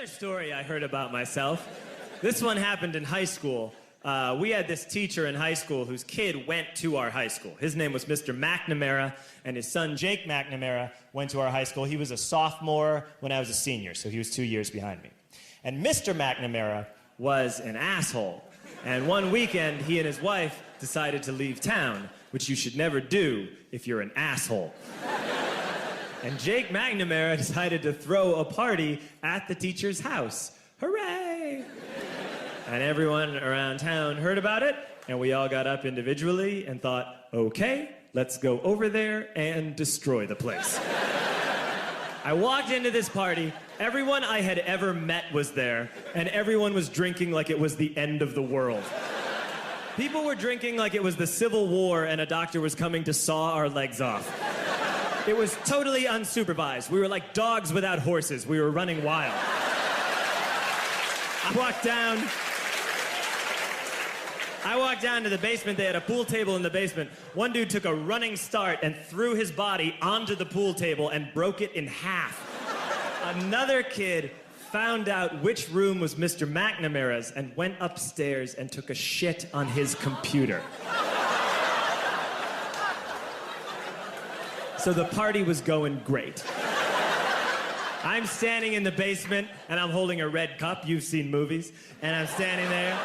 another story I heard about myself. This one happened in high school. We had this teacher in high school whose kid went to our high school. His name was Mr. McNamara, and his son Jake McNamara went to our high school. He was a sophomore when I was a senior, so he was 2 years behind me. And Mr. McNamara was an asshole. And one weekend, he and his wife decided to leave town, which you should never do if you're an asshole. And Jake McNamara decided to throw a party at the teacher's house. Hooray! And everyone around town heard about it, and we all got up individually and thought, okay, let's go over there and destroy the place. I walked into this party, everyone I had ever met was there, and everyone was drinking like it was the end of the world. People were drinking like it was the Civil War and a doctor was coming to saw our legs off. It was totally unsupervised. We were like dogs without horses. We were running wild. I walked down to the basement. They had a pool table in the basement. One dude took a running start and threw his body onto the pool table and broke it in half. Another kid found out which room was Mr. McNamara's and went upstairs and took a shit on his computer. So the party was going great. I'm standing in the basement and I'm holding a red cup. You've seen movies. And I'm standing there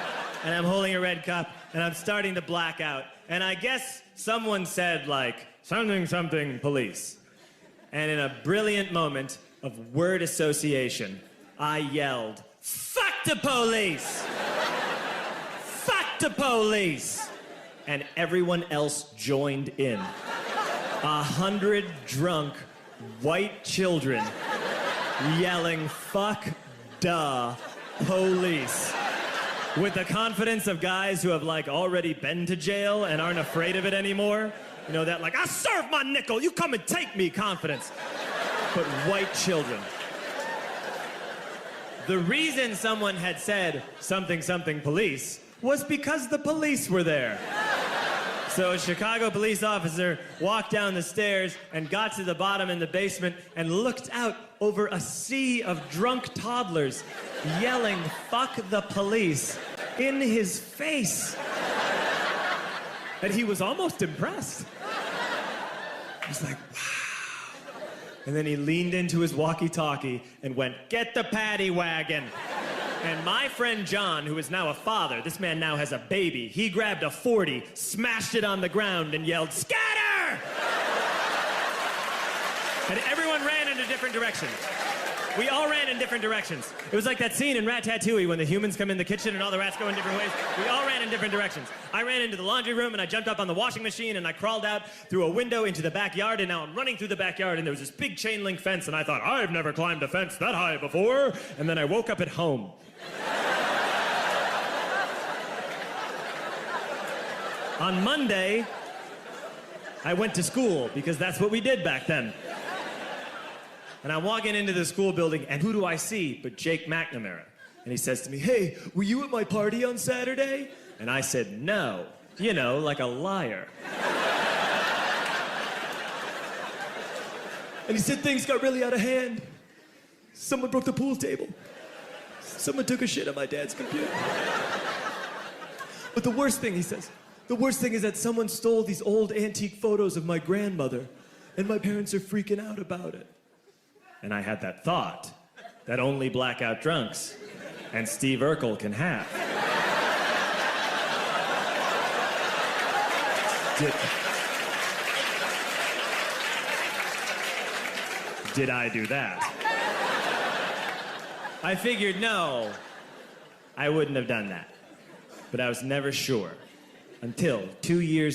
and I'm holding a red cup and I'm starting to black out. And I guess someone said like, something, something, police. And in a brilliant moment of word association, I yelled, fuck the police! Fuck the police! And everyone else joined in. 100 drunk white children yelling, fuck the police. With the confidence of guys who have like already been to jail and aren't afraid of it anymore. You know, that like, I serve my nickel, you come and take me confidence. But white children. The reason someone had said something, something police was because the police were there. So a Chicago police officer walked down the stairs and got to the bottom in the basement and looked out over a sea of drunk toddlers yelling, fuck the police, in his face. And he was almost impressed. He was like, wow. And then he leaned into his walkie-talkie and went, get the paddy wagon. And my friend John, who is now a father, this man now has a baby, he grabbed a 40, smashed it on the ground, and yelled, scatter! And everyone ran in a different direction. We all ran in different directions. It was like that scene in Ratatouille when the humans come in the kitchen and all the rats go in different ways. We all ran in different directions. I ran into the laundry room and I jumped up on the washing machine and I crawled out through a window into the backyard, and now I'm running through the backyard and there was this big chain link fence and I thought, I've never climbed a fence that high before. And then I woke up at home. On Monday, I went to school because that's what we did back then. And I'm walking into the school building, and who do I see but Jake McNamara? And he says to me, hey, were you at my party on Saturday? And I said, no. You know, like a liar. And he said things got really out of hand. Someone broke the pool table. Someone took a shit on my dad's computer. But the worst thing, he says, the worst thing is that someone stole these old antique photos of my grandmother, and my parents are freaking out about it. And I had that thought that only blackout drunks and Steve Urkel can have. Did I do that? I figured, no, I wouldn't have done that. But I was never sure until 2 years